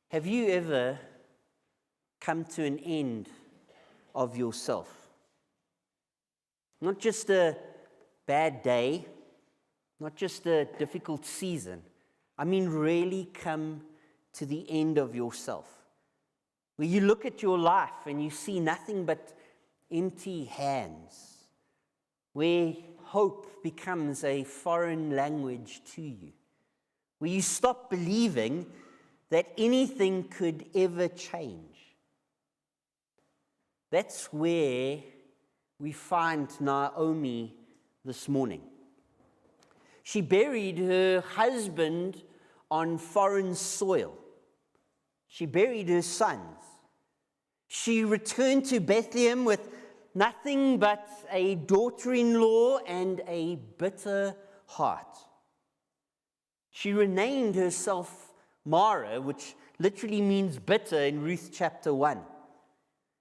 Have you ever come to an end of yourself? Not just a bad day, not just a difficult season. I mean, really come to the end of yourself. Where you look at your life and you see nothing but empty hands. Where hope becomes a foreign language to you. Where you stop believing that anything could ever change. That's where we find Naomi this morning. She buried her husband on foreign soil. She buried her sons. She returned to Bethlehem with nothing but a daughter-in-law and a bitter heart. She renamed herself Mara, which literally means bitter in Ruth chapter 1.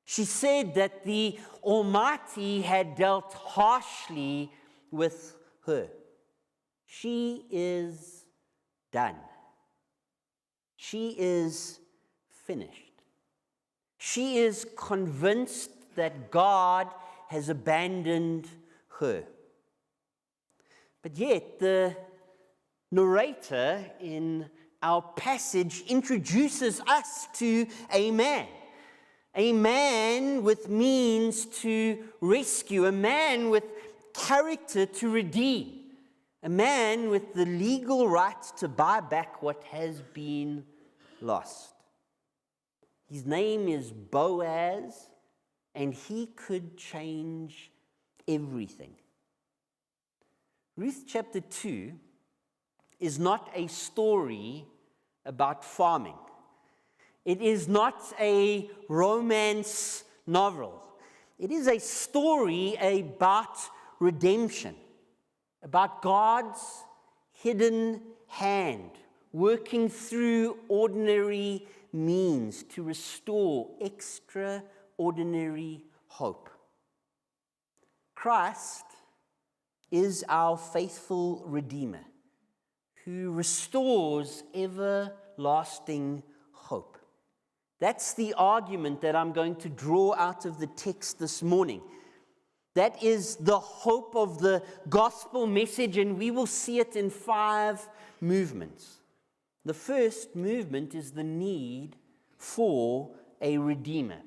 She said that the Almighty had dealt harshly with her. She is done. She is finished. She is convinced that God has abandoned her. But yet, the narrator in our passage introduces us to a man with means to rescue, a man with character to redeem, a man with the legal right to buy back what has been lost. His name is Boaz, and he could change everything. Ruth chapter 2 is not a story about farming. It is not a romance novel. It is a story about redemption, about God's hidden hand working through ordinary means to restore extraordinary hope. Christ is our faithful Redeemer who restores everlasting hope. That's the argument that I'm going to draw out of the text this morning. That is the hope of the gospel message, and we will see it in 5 movements. The first movement is the need for a Redeemer.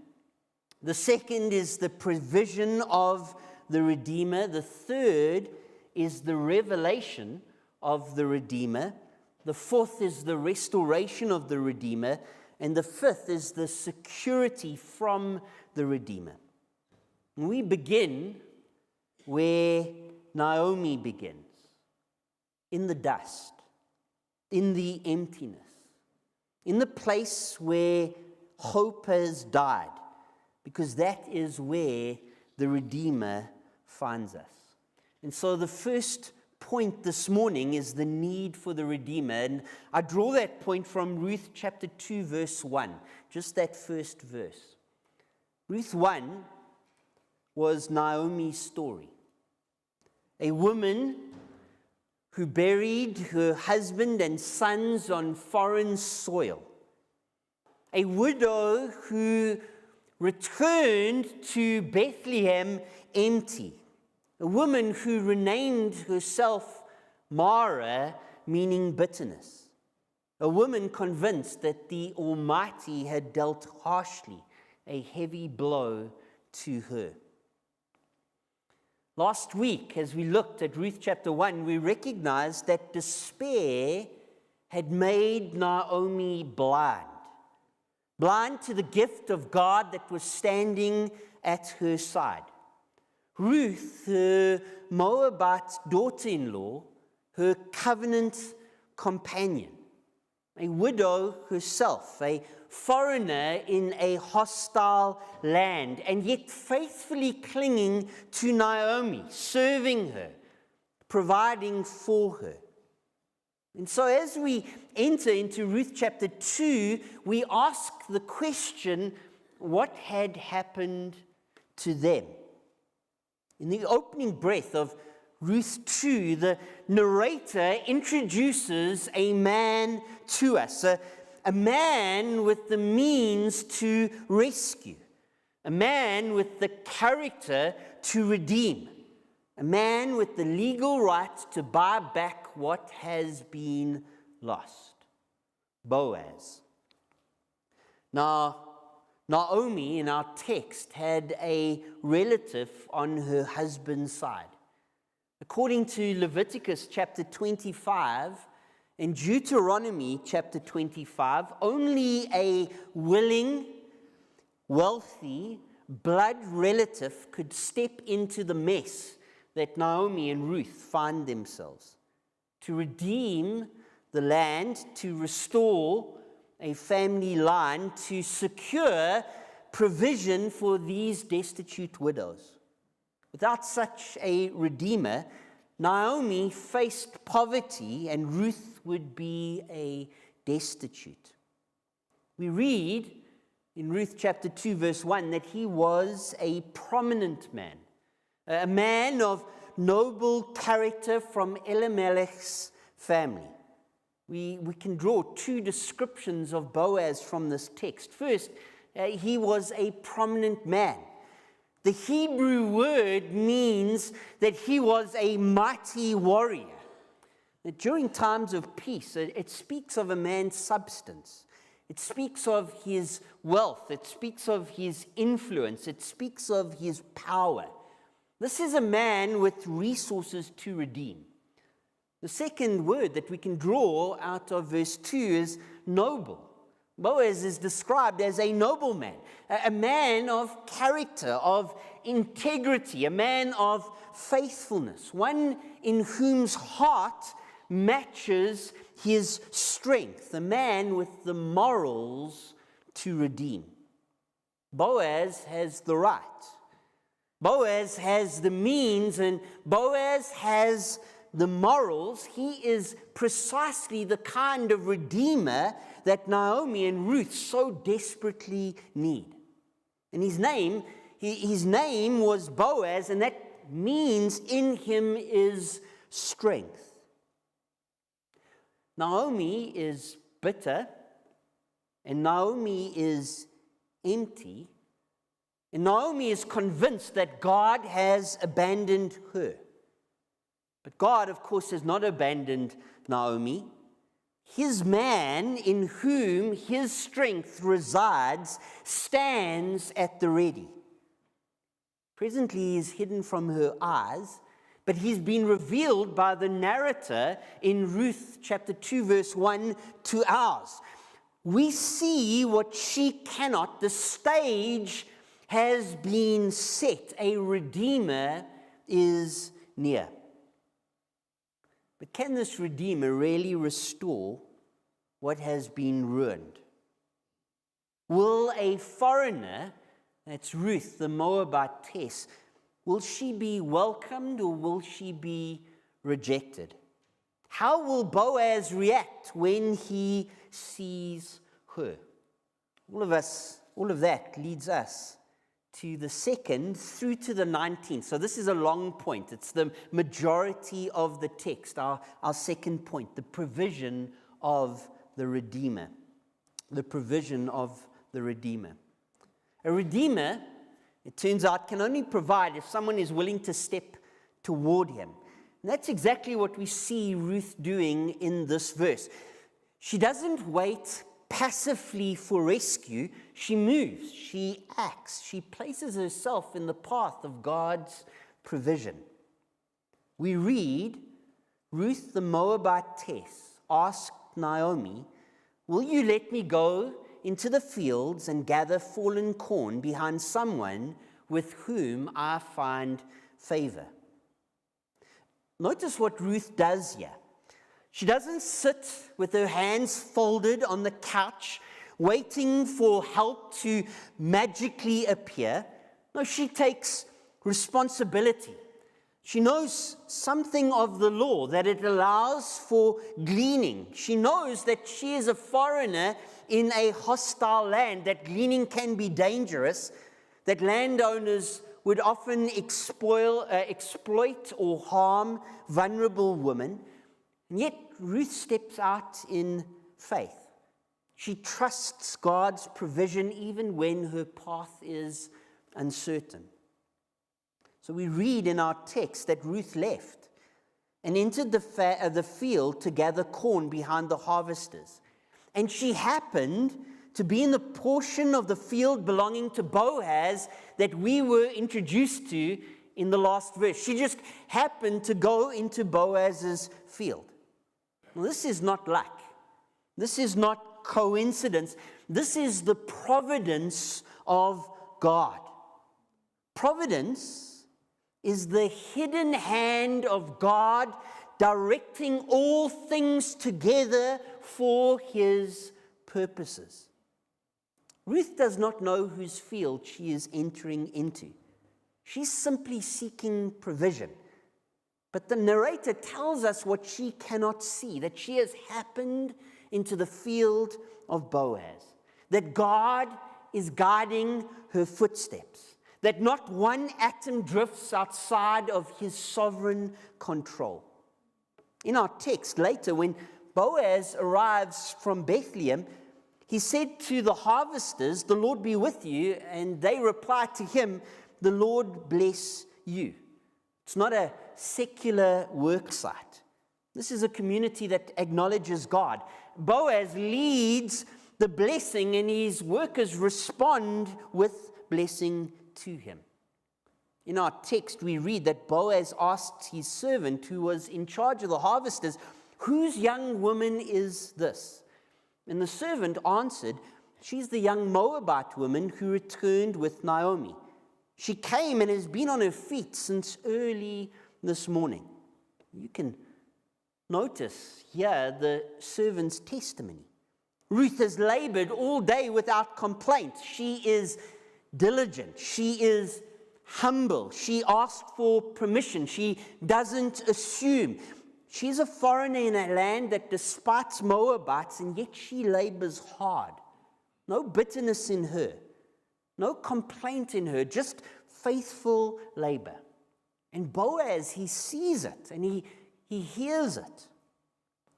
The second is the provision of the Redeemer. The third is the revelation of the Redeemer. The fourth is the restoration of the Redeemer. And the fifth is the security from the Redeemer. And we begin where Naomi begins, in the dust, in the emptiness, in the place where hope has died, because that is where the Redeemer finds us. And so the first point this morning is the need for the Redeemer. And I draw that point from Ruth chapter 2, verse 1, just that first verse. Ruth 1 was Naomi's story. A woman who buried her husband and sons on foreign soil. A widow who returned to Bethlehem empty. A woman who renamed herself Mara, meaning bitterness. A woman convinced that the Almighty had dealt harshly, a heavy blow to her. Last week, as we looked at Ruth chapter 1, we recognized that despair had made Naomi blind. Blind to the gift of God that was standing at her side. Ruth, her Moabite daughter-in-law, her covenant companion, a widow herself, a foreigner in a hostile land, and yet faithfully clinging to Naomi, serving her, providing for her. And so as we enter into Ruth chapter 2, we ask the question, what had happened to them? In the opening breath of Ruth 2, the narrator introduces a man to us, a man with the means to rescue, a man with the character to redeem, a man with the legal right to buy back what has been lost. Boaz. Now, Naomi in our text had a relative on her husband's side. According to Leviticus chapter 25 and Deuteronomy chapter 25, only a willing, wealthy, blood relative could step into the mess that Naomi and Ruth find themselves. To redeem the land, to restore a family line, to secure provision for these destitute widows. Without such a redeemer, Naomi faced poverty and Ruth would be a destitute. We read in Ruth chapter 2 verse 1 that he was a prominent man, a man of noble character from Elimelech's family. We can draw two descriptions of Boaz from this text. First, he was a prominent man. The Hebrew word means that he was a mighty warrior. During times of peace, it speaks of a man's substance. It speaks of his wealth. It speaks of his influence. It speaks of his power. This is a man with resources to redeem. The second word that we can draw out of verse 2 is noble. Boaz is described as a nobleman, a man of character, of integrity, a man of faithfulness, one in whose heart matches his strength, a man with the morals to redeem. Boaz has the right. Boaz has the means, and Boaz has the morals. He is precisely the kind of redeemer that Naomi and Ruth so desperately need. And his name was Boaz, and that means in him is strength. Naomi is bitter, and Naomi is empty, and Naomi is convinced that God has abandoned her. But God, of course, has not abandoned Naomi. His man, in whom his strength resides, stands at the ready. Presently, he is hidden from her eyes, but he's been revealed by the narrator in Ruth chapter 2, verse 1 to ours. We see what she cannot. The stage has been set. A redeemer is near. But can this redeemer really restore what has been ruined? Will a foreigner, that's Ruth, the Moabitess, will she be welcomed or will she be rejected? How will Boaz react when he sees her? All of that leads us to the 2nd through to the 19th. So this is a long point. It's the majority of the text, our second point, the provision of the Redeemer. The provision of the Redeemer. A Redeemer, it turns out, can only provide if someone is willing to step toward him. And that's exactly what we see Ruth doing in this verse. She doesn't wait passively for rescue. She moves, she acts, she places herself in the path of God's provision. We read, Ruth the Moabitess asked Naomi, "Will you let me go into the fields and gather fallen corn behind someone with whom I find favor?" Notice what Ruth does here. She doesn't sit with her hands folded on the couch, waiting for help to magically appear. No, she takes responsibility. She knows something of the law, that it allows for gleaning. She knows that she is a foreigner in a hostile land, that gleaning can be dangerous, that landowners would often exploit or harm vulnerable women. And yet, Ruth steps out in faith. She trusts God's provision even when her path is uncertain. So we read in our text that Ruth left and entered the field to gather corn behind the harvesters. And she happened to be in the portion of the field belonging to Boaz that we were introduced to in the last verse. She just happened to go into Boaz's field. Well, this is not luck. This is not coincidence. This is the providence of God. Providence is the hidden hand of God directing all things together for his purposes. Ruth does not know whose field she is entering into. She's simply seeking provision. But the narrator tells us what she cannot see, that she has happened into the field of Boaz, that God is guiding her footsteps, that not one atom drifts outside of his sovereign control. In our text later, when Boaz arrives from Bethlehem, he said to the harvesters, "The Lord be with you," and they replied to him, "The Lord bless you." It's not a secular work site. This is a community that acknowledges God. Boaz leads the blessing, and his workers respond with blessing to him. In our text, we read that Boaz asked his servant, who was in charge of the harvesters, "Whose young woman is this?" And the servant answered, "She's the young Moabite woman who returned with Naomi. She came and has been on her feet since early this morning." You can notice here the servant's testimony. Ruth has labored all day without complaint. She is diligent. She is humble. She asked for permission. She doesn't assume. She's a foreigner in a land that despises Moabites, and yet she labors hard. No bitterness in her. No complaint in her, just faithful labor. And Boaz, he sees it and he hears it.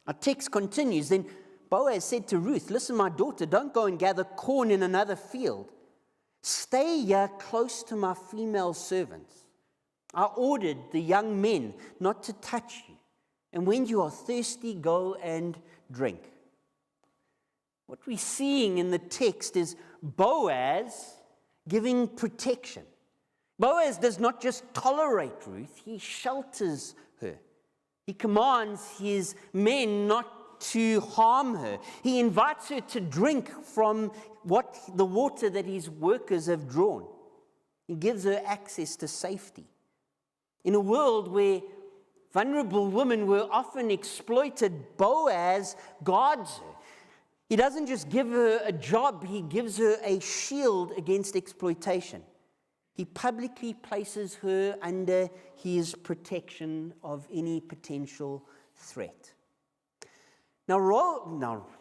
Our text continues. Then Boaz said to Ruth, "Listen, my daughter, don't go and gather corn in another field. Stay here close to my female servants. I ordered the young men not to touch you. And when you are thirsty, go and drink." What we're seeing in the text is Boaz giving protection. Boaz does not just tolerate Ruth, he shelters her. He commands his men not to harm her. He invites her to drink from the water that his workers have drawn. He gives her access to safety. In a world where vulnerable women were often exploited, Boaz guards her. He doesn't just give her a job, he gives her a shield against exploitation. He publicly places her under his protection of any potential threat. Now,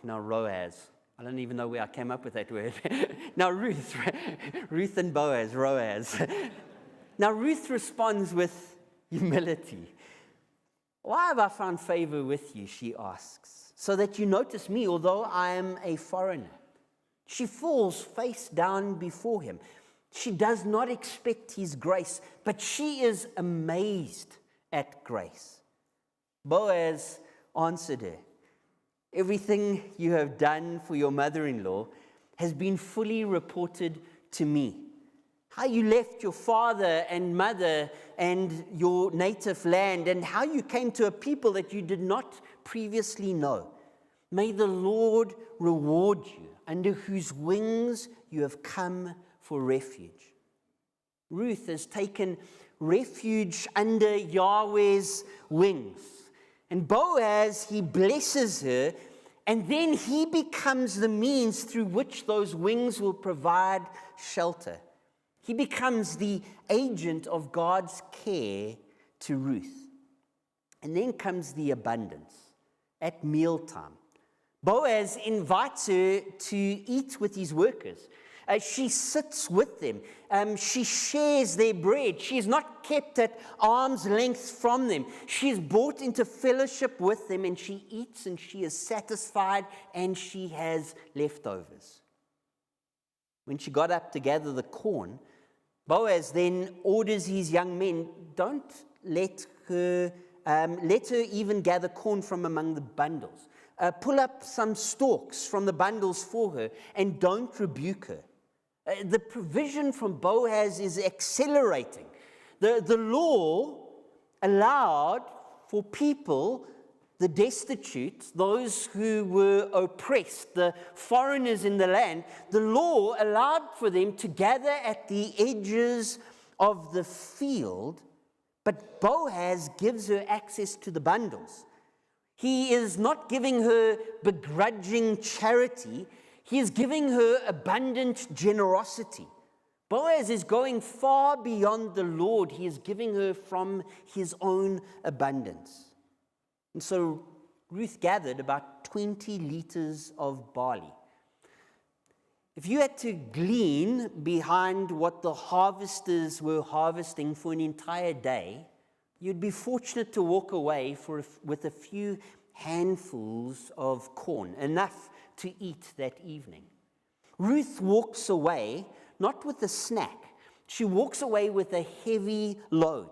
Boaz. I don't even know where I came up with that word. Now, Ruth and Boaz, Boaz. Now, Ruth responds with humility. "Why have I found favor with you?" she asks. "So that you notice me, although I am a foreigner." She falls face down before him. She does not expect his grace, but she is amazed at grace. Boaz answered her, "Everything you have done for your mother-in-law has been fully reported to me. How you left your father and mother and your native land, and how you came to a people that you did not previously know. May the Lord reward you, under whose wings you have come for refuge." Ruth has taken refuge under Yahweh's wings. And Boaz, he blesses her, and then he becomes the means through which those wings will provide shelter. He becomes the agent of God's care to Ruth. And then comes the abundance at mealtime. Boaz invites her to eat with his workers. She sits with them. She shares their bread. She is not kept at arm's length from them. She is brought into fellowship with them, and she eats, and she is satisfied, and she has leftovers. When she got up to gather the corn, Boaz then orders his young men, don't let her even gather corn from among the bundles. Pull up some stalks from the bundles for her, and don't rebuke her. The provision from Boaz is accelerating. The law allowed for people, the destitute, those who were oppressed, the foreigners in the land, the law allowed for them to gather at the edges of the field, but Boaz gives her access to the bundles. He is not giving her begrudging charity. He is giving her abundant generosity. Boaz is going far beyond the Lord. He is giving her from his own abundance. And so Ruth gathered about 20 liters of barley. If you had to glean behind what the harvesters were harvesting for an entire day, you'd be fortunate to walk away with a few handfuls of corn, enough to eat that evening. Ruth walks away not with a snack. She walks away with a heavy load.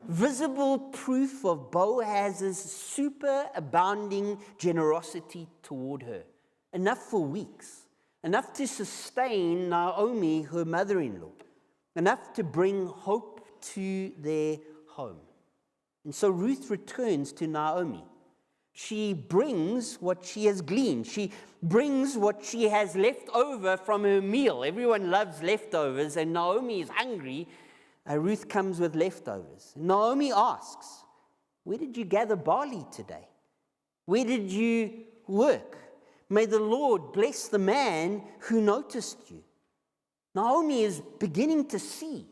Visible proof of Boaz's superabounding generosity toward her. Enough for weeks. Enough to sustain Naomi, her mother-in-law. Enough to bring hope to their home. And so Ruth returns to Naomi. She brings what she has gleaned. She brings what she has left over from her meal. Everyone loves leftovers, and Naomi is hungry. Ruth comes with leftovers. Naomi asks, "Where did you gather barley today? Where did you work? May the Lord bless the man who noticed you." Naomi is beginning to see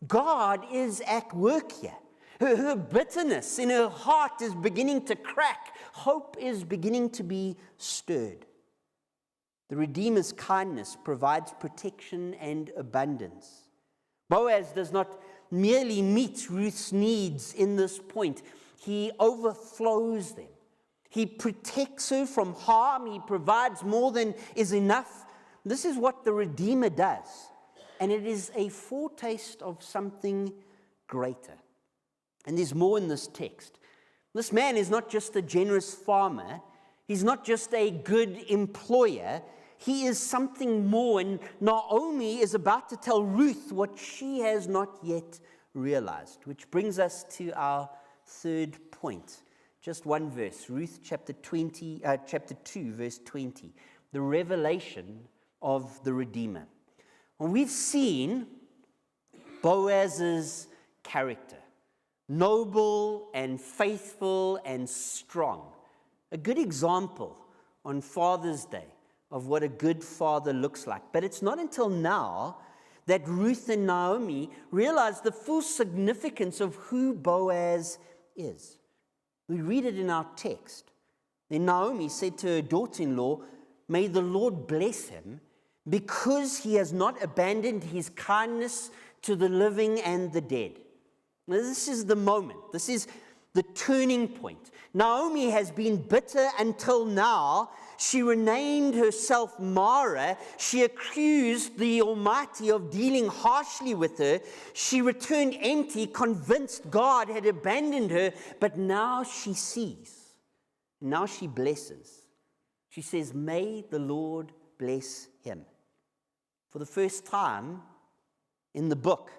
God is at work here. Her bitterness in her heart is beginning to crack. Hope is beginning to be stirred. The Redeemer's kindness provides protection and abundance. Boaz does not merely meet Ruth's needs in this point. He overflows them. He protects her from harm. He provides more than is enough. This is what the Redeemer does. And it is a foretaste of something greater. And there's more in this text. This man is not just a generous farmer. He's not just a good employer. He is something more. And Naomi is about to tell Ruth what she has not yet realized, which brings us to our third point. Just one verse, Ruth chapter 2, verse 20, the revelation of the Redeemer. And we've seen Boaz's character, noble and faithful and strong. A good example on Father's Day of what a good father looks like. But it's not until now that Ruth and Naomi realize the full significance of who Boaz is. We read it in our text. Then Naomi said to her daughter-in-law, "May the Lord bless him, because he has not abandoned his kindness to the living and the dead." Now, this is the moment. This is the turning point. Naomi has been bitter until now. She renamed herself Mara. She accused the Almighty of dealing harshly with her. She returned empty, convinced God had abandoned her. But now she sees. Now she blesses. She says, "May the Lord bless him." For the first time in the book,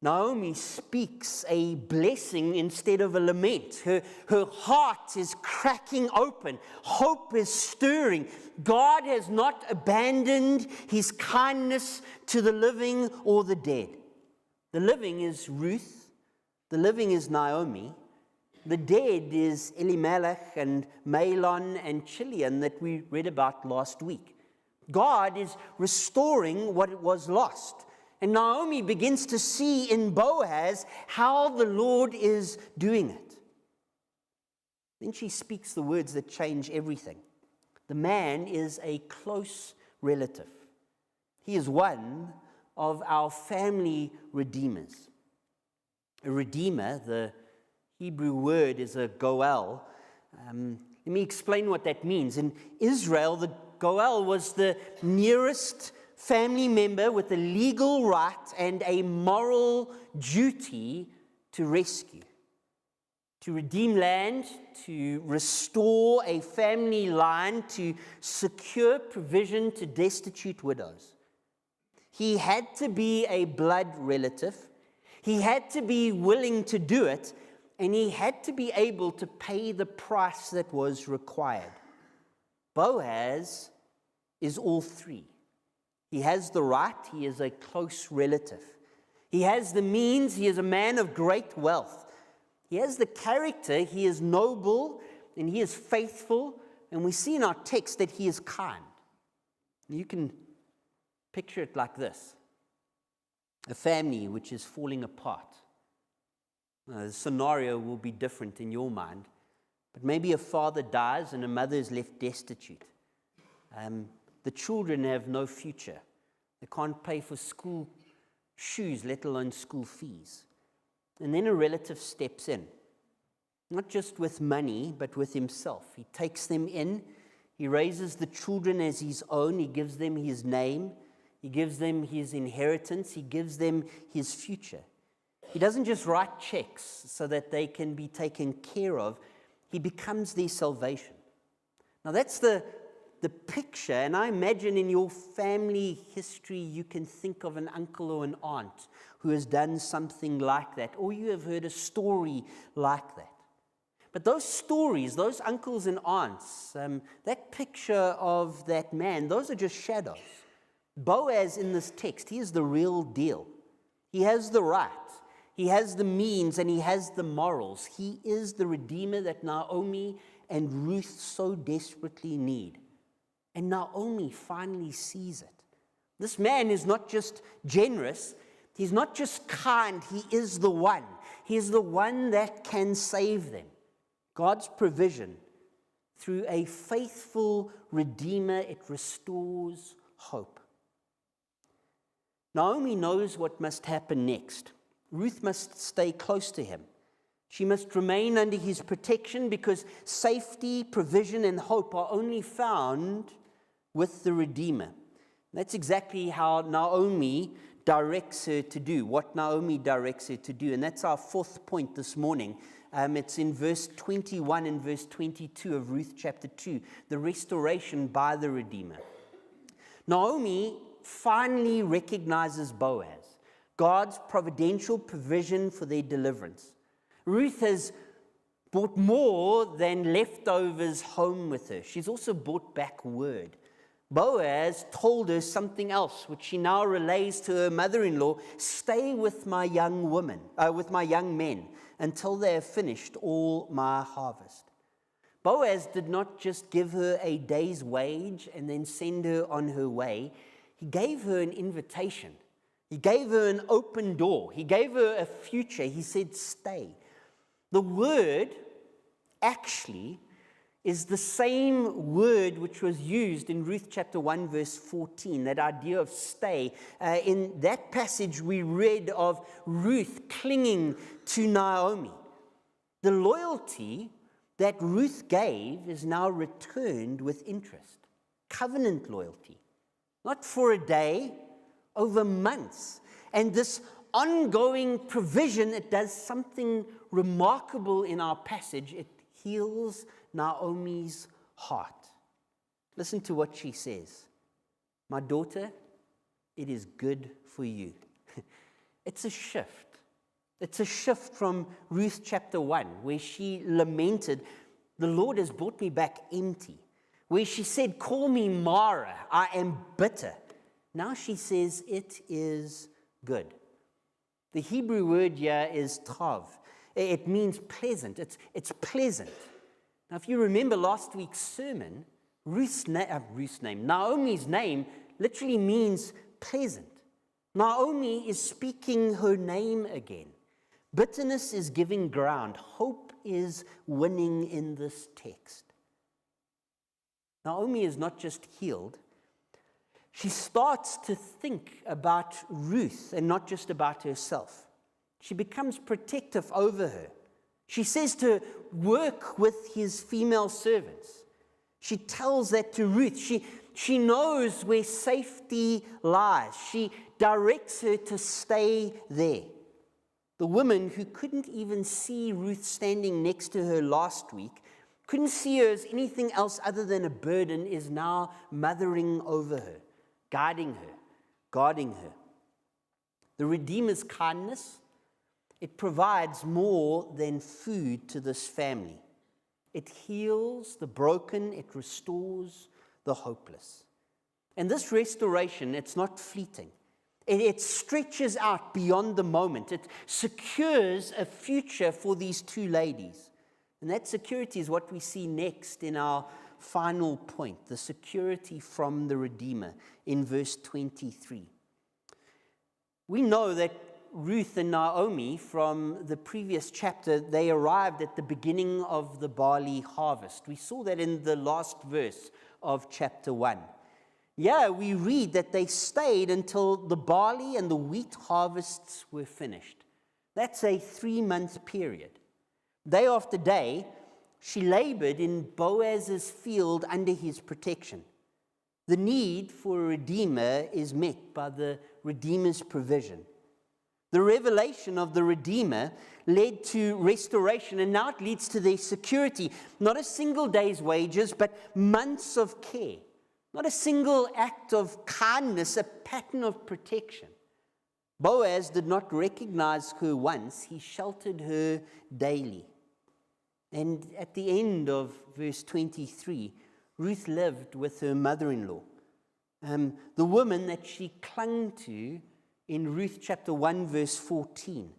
Naomi speaks a blessing instead of a lament. Her heart is cracking open. Hope is stirring. God has not abandoned his kindness to the living or the dead. The living is Ruth. The living is Naomi. The dead is Elimelech and Mahlon and Chilion that we read about last week. God is restoring what was lost. And Naomi begins to see in Boaz how the Lord is doing it. Then she speaks the words that change everything. The man is a close relative. He is one of our family redeemers. A redeemer, the Hebrew word is a goel. Let me explain what that means. In Israel, the goel was the nearest family member with a legal right and a moral duty to rescue, to redeem land, to restore a family line, to secure provision to destitute widows. He had to be a blood relative. He had to be willing to do it, and he had to be able to pay the price that was required. Boaz is all three. He has the right, he is a close relative. He has the means, he is a man of great wealth. He has the character, he is noble, and he is faithful, and we see in our text that he is kind. You can picture it like this: a family which is falling apart. The scenario will be different in your mind, but maybe a father dies and a mother is left destitute. The children have no future. They can't pay for school shoes, let alone school fees. And then a relative steps in, not just with money, but with himself. He takes them in. He raises the children as his own. He gives them his name. He gives them his inheritance. He gives them his future. He doesn't just write checks so that they can be taken care of. He becomes their salvation. Now that's the picture, and I imagine in your family history you can think of an uncle or an aunt who has done something like that, or you have heard a story like that. But those stories, those uncles and aunts, that picture of that man, those are just shadows. Boaz in this text, he is the real deal. He has the right, he has the means, and he has the morals. He is the redeemer that Naomi and Ruth so desperately need. And Naomi finally sees it. This man is not just generous, he's not just kind, he is the one. He is the one that can save them. God's provision through a faithful redeemer, it restores hope. Naomi knows what must happen next. Ruth must stay close to him. She must remain under his protection because safety, provision, and hope are only found with the Redeemer. That's exactly how Naomi directs her to do, what Naomi directs her to do. And that's our fourth point this morning. It's in verse 21 and verse 22 of Ruth chapter 2, the restoration by the Redeemer. Naomi finally recognizes Boaz, God's providential provision for their deliverance. Ruth has brought more than leftovers home with her. She's also brought back word. Boaz told her something else, which she now relays to her mother-in-law: stay with my young men, until they have finished all my harvest. Boaz did not just give her a day's wage and then send her on her way. He gave her an invitation. He gave her an open door. He gave her a future. He said, stay. The word actually is the same word which was used in Ruth chapter 1, verse 14, that idea of stay. In that passage, we read of Ruth clinging to Naomi. The loyalty that Ruth gave is now returned with interest. Covenant loyalty. Not for a day, over months. And this ongoing provision, it does something remarkable in our passage. It heals Naomi's heart. Listen to what she says. My daughter, it is good for you. It's a shift. It's a shift from Ruth chapter 1, where she lamented, the Lord has brought me back empty. Where she said, call me Mara, I am bitter. Now she says, it is good. The Hebrew word here is tav. It means pleasant. It's pleasant. Now, if you remember last week's sermon, Naomi's name literally means pleasant. Naomi is speaking her name again. Bitterness is giving ground. Hope is winning in this text. Naomi is not just healed. she starts to think about Ruth and not just about herself. She becomes protective over her. She says to work with his female servants. She tells that to Ruth. She knows where safety lies. She directs her to stay there. The woman who couldn't even see Ruth standing next to her last week, couldn't see her as anything else other than a burden, is now mothering over her, guiding her, guarding her. The Redeemer's kindness, it provides more than food to this family. It heals the broken, it restores the hopeless. And this restoration, it's not fleeting. It stretches out beyond the moment. It secures a future for these two ladies. And that security is what we see next in our final point, the security from the Redeemer in verse 23. We know that Ruth and Naomi, from the previous chapter, they arrived at the beginning of the barley harvest. We saw that in the last verse of chapter 1. Yeah, we read that they stayed until the barley and the wheat harvests were finished. That's a 3-month period. Day after day, she labored in Boaz's field under his protection. The need for a redeemer is met by the Redeemer's provision. The revelation of the Redeemer led to restoration, and now it leads to their security. Not a single day's wages, but months of care. Not a single act of kindness, a pattern of protection. Boaz did not recognize her once. He sheltered her daily. And at the end of verse 23, Ruth lived with her mother-in-law, the woman that she clung to in Ruth chapter 1, verse 14.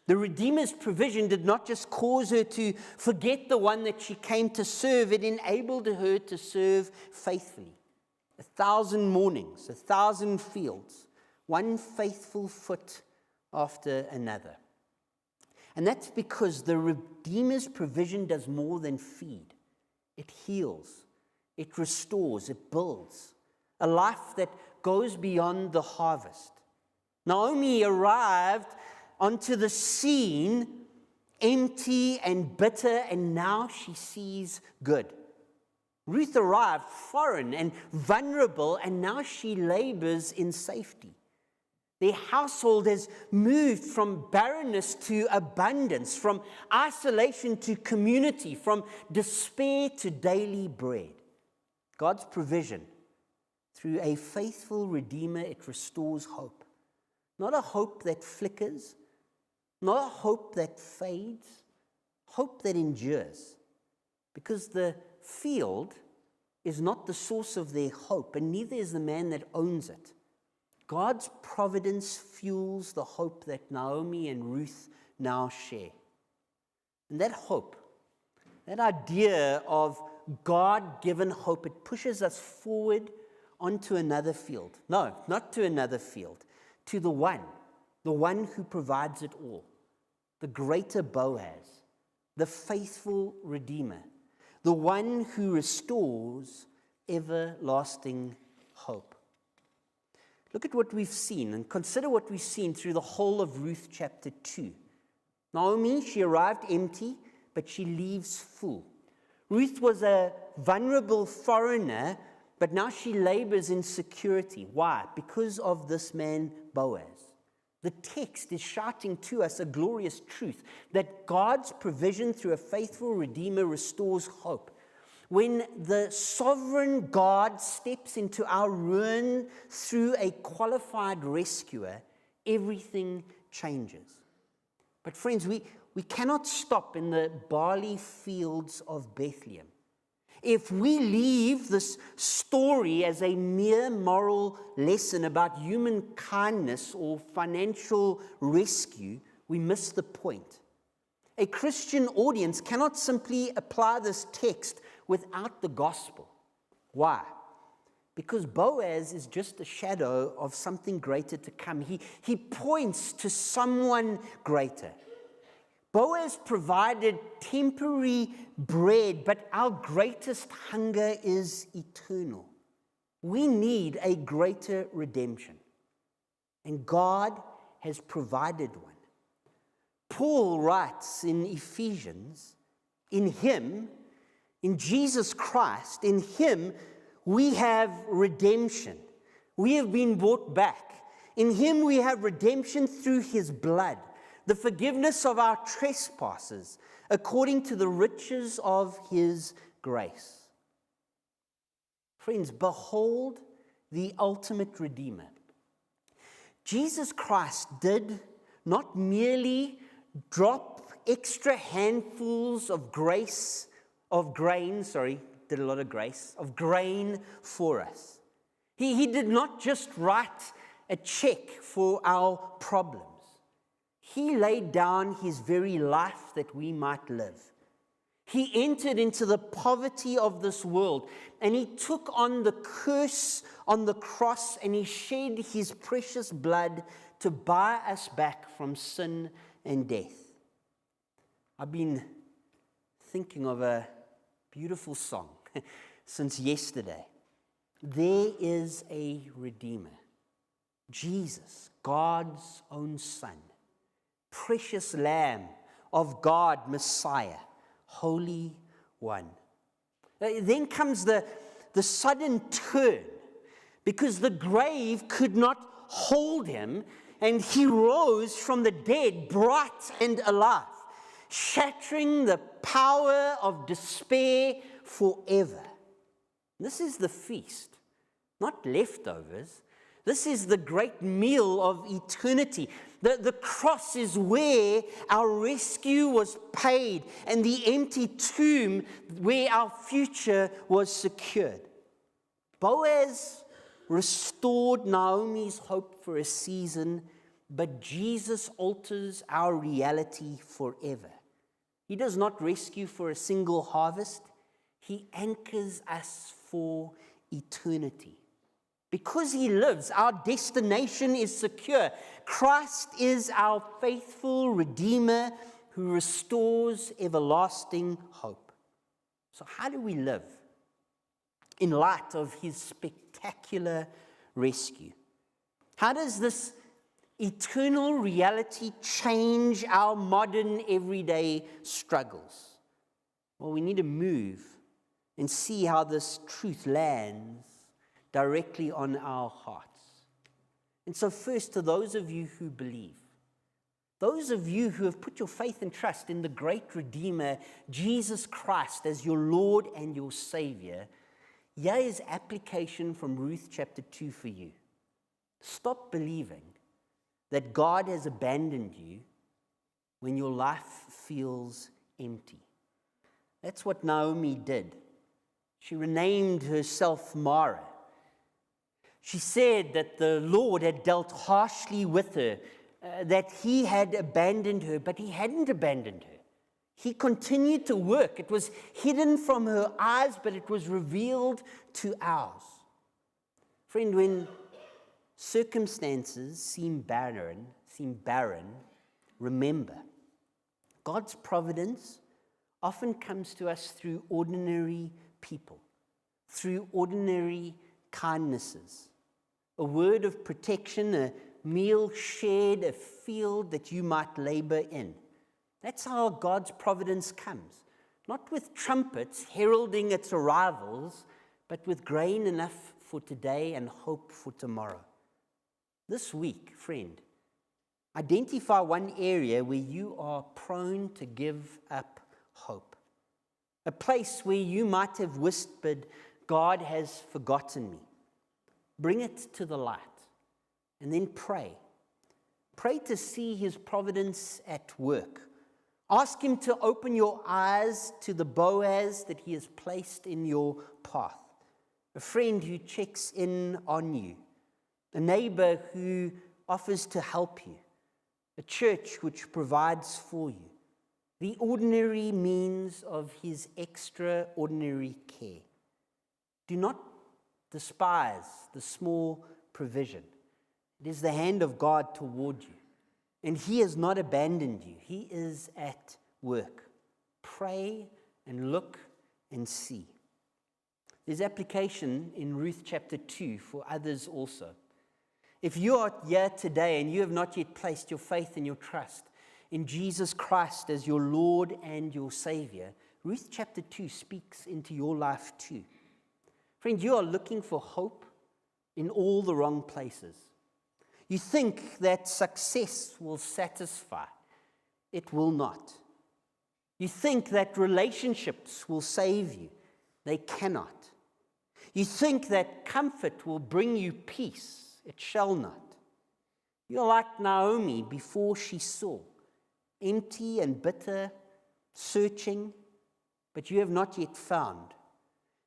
The Redeemer's provision did not just cause her to forget the one that she came to serve, it enabled her to serve faithfully. 1,000 mornings, 1,000 fields, one faithful foot after another. And that's because the Redeemer's provision does more than feed. It heals, it restores, it builds a life that goes beyond the harvest. Naomi arrived onto the scene empty and bitter, and now she sees good. Ruth arrived foreign and vulnerable, and now she labors in safety. Their household has moved from barrenness to abundance, from isolation to community, from despair to daily bread. God's provision, through a faithful Redeemer, it restores hope. Not a hope that flickers, not a hope that fades, hope that endures. Because the field is not the source of their hope, and neither is the man that owns it. God's providence fuels the hope that Naomi and Ruth now share. And that hope, that idea of God-given hope, it pushes us forward onto another field. No, not to another field, to the one who provides it all, the greater Boaz, the faithful Redeemer, the one who restores everlasting hope. Look at what we've seen and consider what we've seen through the whole of Ruth chapter 2. Naomi, she arrived empty, but she leaves full. Ruth was a vulnerable foreigner, but now she labors in security. Why? Because of this man, Boaz. The text is shouting to us a glorious truth that God's provision through a faithful Redeemer restores hope. When the sovereign God steps into our ruin through a qualified rescuer, everything changes. But friends, we cannot stop in the barley fields of Bethlehem. If we leave this story as a mere moral lesson about human kindness or financial rescue, we miss the point. A Christian audience cannot simply apply this text without the gospel. Why? Because Boaz is just a shadow of something greater to come. He points to someone greater. Boaz provided temporary bread, but our greatest hunger is eternal. We need a greater redemption, and God has provided one. Paul writes in Ephesians, in Him, in Jesus Christ, in Him, we have redemption. We have been bought back. In Him we have redemption through His blood, the forgiveness of our trespasses, according to the riches of His grace. Friends, behold the ultimate Redeemer. Jesus Christ did not merely drop extra handfuls of grain for us. He did not just write a check for our problems. He laid down His very life that we might live. He entered into the poverty of this world, and He took on the curse on the cross, and He shed His precious blood to buy us back from sin and death. I've been thinking of a beautiful song since yesterday. There is a Redeemer, Jesus, God's own Son, precious Lamb of God, Messiah, Holy One. Then comes the sudden turn, because the grave could not hold Him, and He rose from the dead, bright and alive, shattering the power of despair forever. This is the feast, not leftovers. This is the great meal of eternity. The cross is where our rescue was paid, and the empty tomb where our future was secured. Boaz restored Naomi's hope for a season, but Jesus alters our reality forever. He does not rescue for a single harvest. He anchors us for eternity. Because He lives, our destination is secure. Christ is our faithful Redeemer who restores everlasting hope. So how do we live in light of His spectacular rescue? How does this eternal reality change our modern everyday struggles? Well, we need to move and see how this truth lands directly on our hearts. And so first, to those of you who believe, those of you who have put your faith and trust in the great Redeemer, Jesus Christ, as your Lord and your Savior, here is application from Ruth chapter 2 for you. Stop believing that God has abandoned you when your life feels empty. That's what Naomi did. She renamed herself Mara. She said that the Lord had dealt harshly with her, that He had abandoned her, but He hadn't abandoned her. He continued to work. It was hidden from her eyes, but it was revealed to ours. Friend, when circumstances seem barren, remember, God's providence often comes to us through ordinary people, through ordinary kindnesses. A word of protection, a meal shared, a field that you might labor in. That's how God's providence comes. Not with trumpets heralding its arrivals, but with grain enough for today and hope for tomorrow. This week, friend, identify one area where you are prone to give up hope. A place where you might have whispered, God has forgotten me. Bring it to the light, and then pray. Pray to see His providence at work. Ask Him to open your eyes to the Boaz that He has placed in your path. A friend who checks in on you. A neighbor who offers to help you. A church which provides for you. The ordinary means of His extraordinary care. Do not despise the small provision. It is the hand of God toward you. And He has not abandoned you. He is at work. Pray and look and see. There's application in Ruth chapter 2 for others also. If you are here today and you have not yet placed your faith and your trust in Jesus Christ as your Lord and your Savior, Ruth chapter 2 speaks into your life too. Friend, you are looking for hope in all the wrong places. You think that success will satisfy. It will not. You think that relationships will save you. They cannot. You think that comfort will bring you peace. It shall not. You're like Naomi before she saw, empty and bitter, searching, but you have not yet found,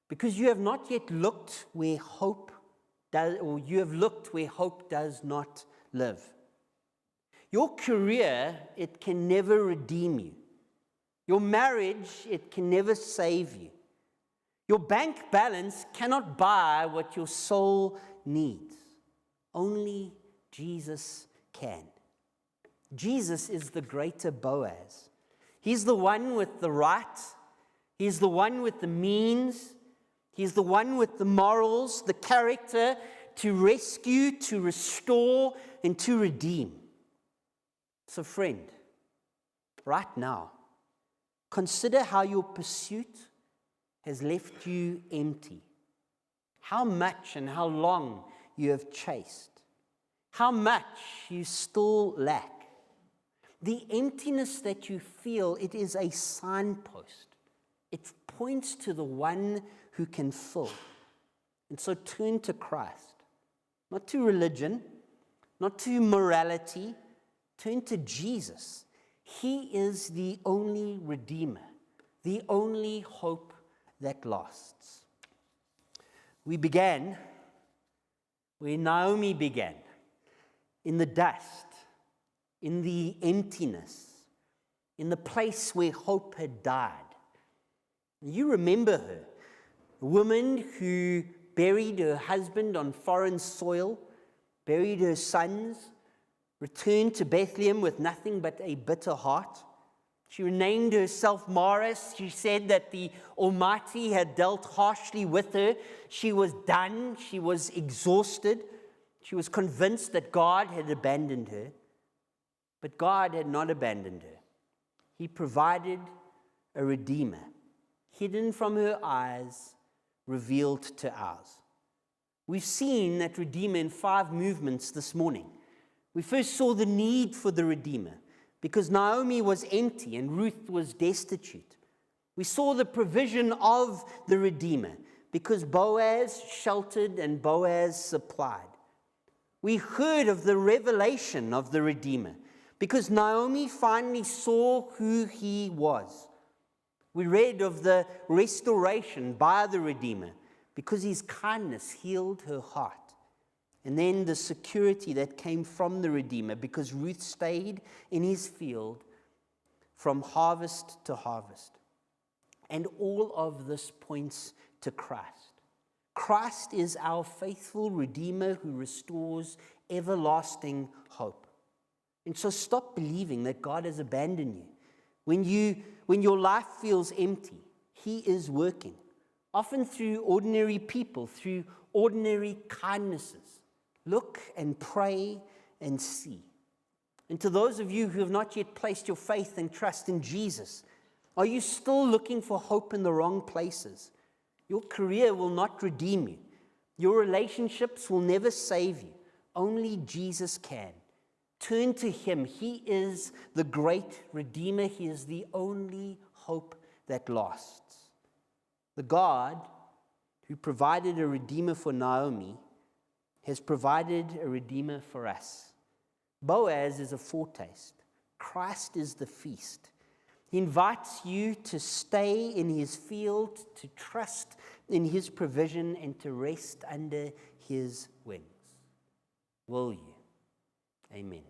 because you have not yet looked where hope does, or you have looked where hope does not live. Your career, it can never redeem you. Your marriage, it can never save you. Your bank balance cannot buy what your soul needs. Only Jesus can. Jesus is the greater Boaz. He's the one with the right. He's the one with the means. He's the one with the morals, the character to rescue, to restore, and to redeem. So friend, right now, consider how your pursuit has left you empty. How much and how long you have chased. How much you still lack. The emptiness that you feel, it is a signpost. It points to the one who can fill. And so turn to Christ. Not to religion, not to morality. Turn to Jesus. He is the only Redeemer, the only hope that lasts. We began where Naomi began, in the dust, in the emptiness, in the place where hope had died. You remember her, a woman who buried her husband on foreign soil, buried her sons, returned to Bethlehem with nothing but a bitter heart. She renamed herself Maris. She said that the Almighty had dealt harshly with her. She was done. She was exhausted. She was convinced that God had abandoned her. But God had not abandoned her. He provided a Redeemer, hidden from her eyes, revealed to ours. We've seen that Redeemer in 5 movements this morning. We first saw the need for the Redeemer, because Naomi was empty and Ruth was destitute. We saw the provision of the Redeemer, because Boaz sheltered and Boaz supplied. We heard of the revelation of the Redeemer, because Naomi finally saw who he was. We read of the restoration by the Redeemer, because his kindness healed her heart. And then the security that came from the Redeemer, because Ruth stayed in his field from harvest to harvest. And all of this points to Christ. Christ is our faithful Redeemer who restores everlasting hope. And so stop believing that God has abandoned you. When your life feels empty, he is working, often through ordinary people, through ordinary kindnesses. Look and pray and see. And to those of you who have not yet placed your faith and trust in Jesus, are you still looking for hope in the wrong places? Your career will not redeem you. Your relationships will never save you. Only Jesus can. Turn to him. He is the great Redeemer. He is the only hope that lasts. The God who provided a Redeemer for Naomi has provided a Redeemer for us. Boaz is a foretaste. Christ is the feast. He invites you to stay in his field, to trust in his provision, and to rest under his wings. Will you? Amen.